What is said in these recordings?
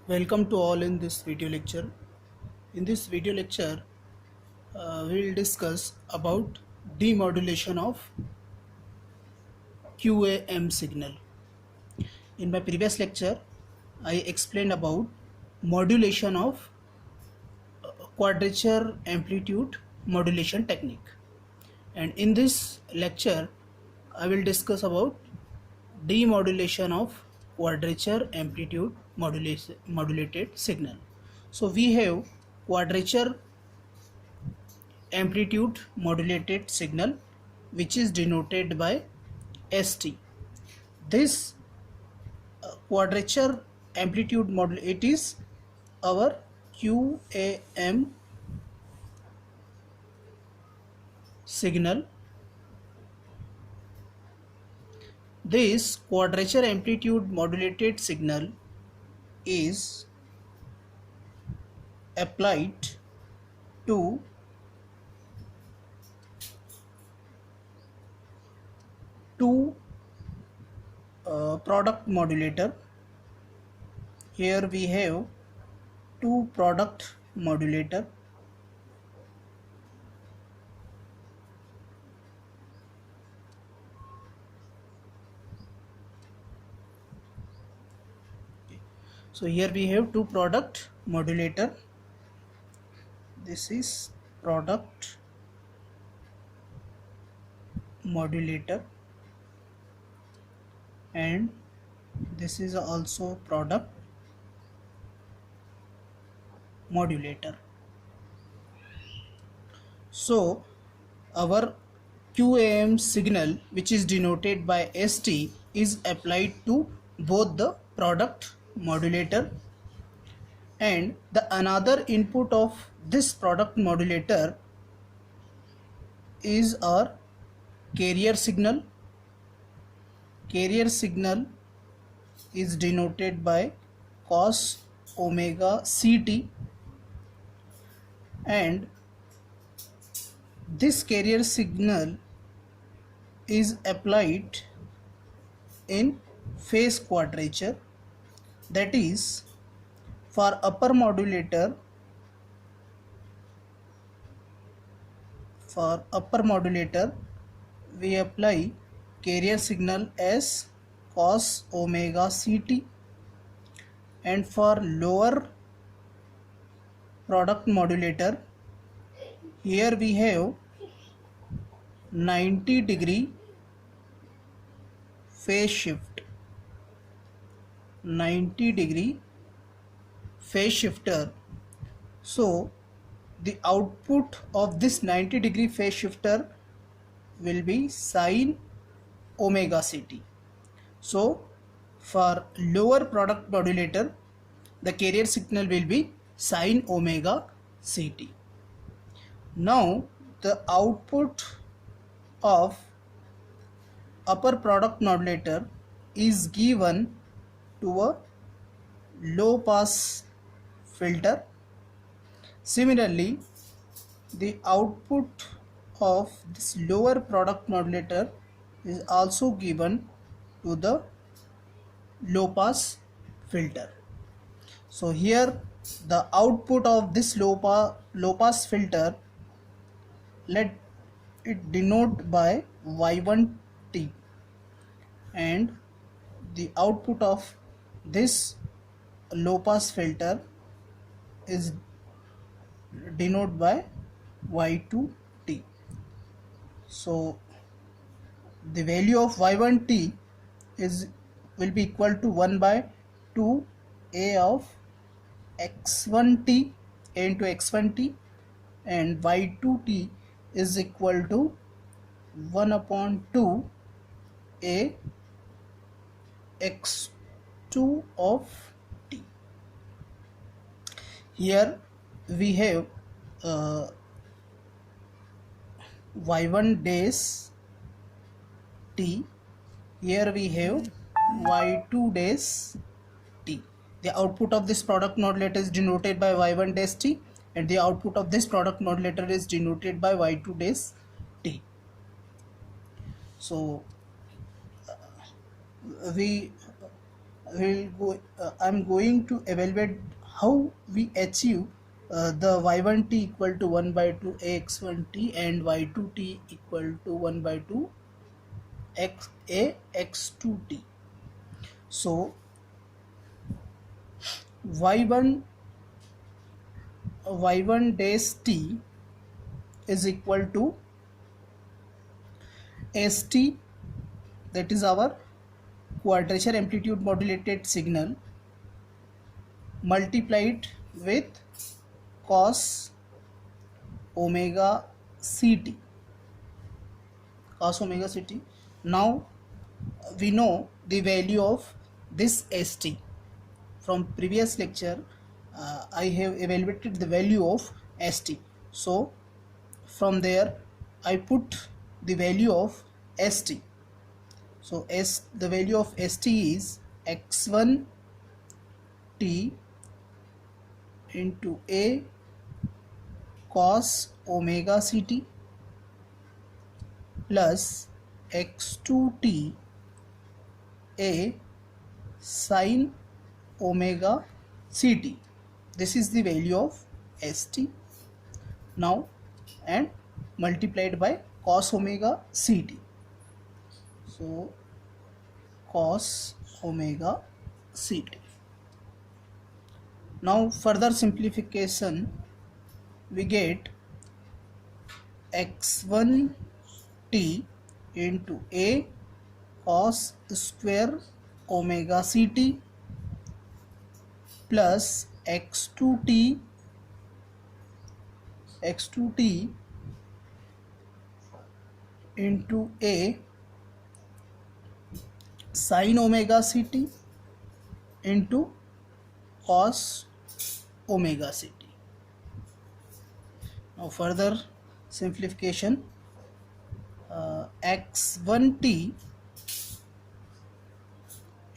Welcome to all in this video lecture. In this video lecture, we will discuss about demodulation of QAM signal. In my previous lecture, I explained about modulation of quadrature amplitude modulation technique. And in this lecture, I will discuss about demodulation of quadrature amplitude modulated signal. So we have quadrature amplitude modulated signal, which is denoted by ST. This quadrature amplitude model, it is our QAM signal. This quadrature amplitude modulated signal is applied to two product modulator. Here we have two product modulator. So here we have two product modulator. This is product modulator and this is also product modulator. So our QAM signal, which is denoted by ST, is applied to both the product modulator, and the another input of this product modulator is our carrier signal. Carrier signal is denoted by cos omega ct, and this carrier signal is applied in phase quadrature. That is, for upper modulator, we apply carrier signal as cos omega ct, and for lower product modulator, here we have 90-degree phase shift, 90-degree phase shifter. So the output of this 90-degree phase shifter will be sin omega ct. So for lower product modulator, the carrier signal will be sin omega ct. Now the output of upper product modulator is given to a low pass filter. Similarly, the output of this lower product modulator is also given to the low pass filter. So here the output of this low pass filter, let it denote by y1t, and the output of this low pass filter is denoted by y2t. So the value of y1t will be equal to 1 by 2 a of x1t, a into x1t, and y2t is equal to 1 upon 2 a x2 of t. Here we have y1 dash t, here we have y2 dash t. The output of this product modulator is denoted by y1 dash t, and the output of this product modulator is denoted by y2 dash t. So we I'm going to evaluate how we achieve the y1t equal to 1 by 2 ax1t and y2t equal to 1 by 2 x ax2t. So y1 y1 dash t is equal to st, that is our quadrature amplitude modulated signal, multiplied with cos omega ct, cos omega ct. Now we know the value of this st from previous lecture. I have evaluated the value of st, so from there I put the value of st. So the value of st is x1 t into a cos omega ct plus x2t a sin omega ct. This is the value of st now, and multiplied by cos omega ct. So cos omega ct. Now further simplification, we get x1 t into a cos square omega ct plus x2t into a sin omega ct into cos omega ct. Now further simplification, x1t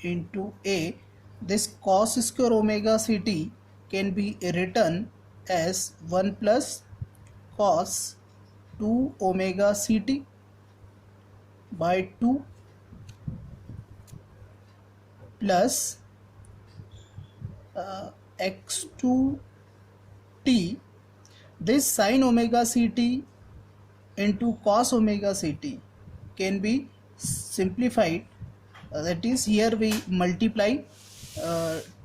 into a, this cos square omega ct can be written as 1 plus cos 2 omega ct by 2 plus x2t, this sin omega ct into cos omega ct can be simplified, that is here we multiply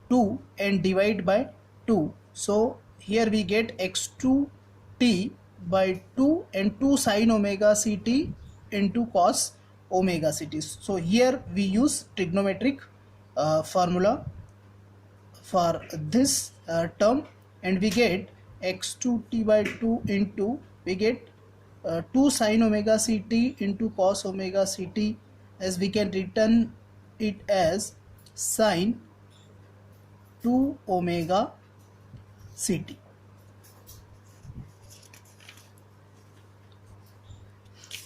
2 and divide by 2, so here we get x2t by 2 and 2 sin omega ct into cos omega ct. So here we use trigonometric formula for this term, and we get x2t by 2 into, we get 2 sin omega ct into cos omega ct, as we can written it as sin 2 omega ct.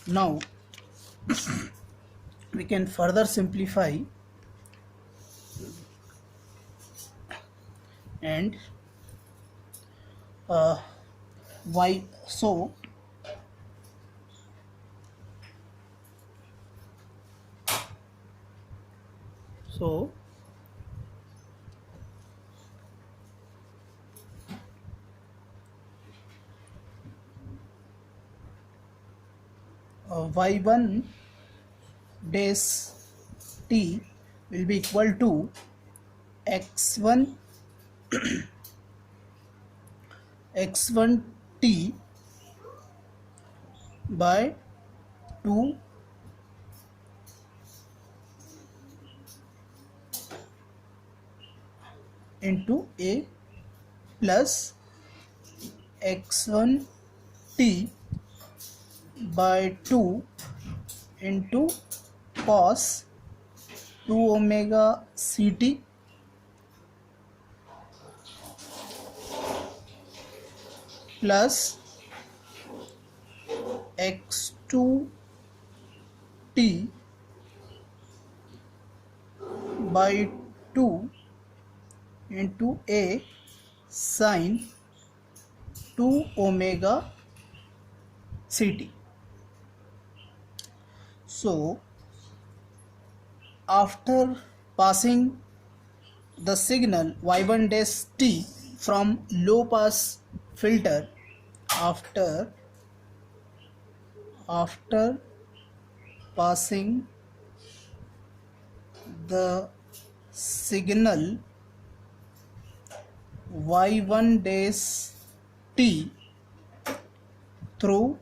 Now we can further simplify and y, so y1 dash t will be equal to x1 t by 2 into a plus x1 t by 2 into cos 2 omega ct plus x2 t by 2 into a sin 2 omega ct. So after passing the signal y1 dash t from low pass filter after passing the signal y1 dash t through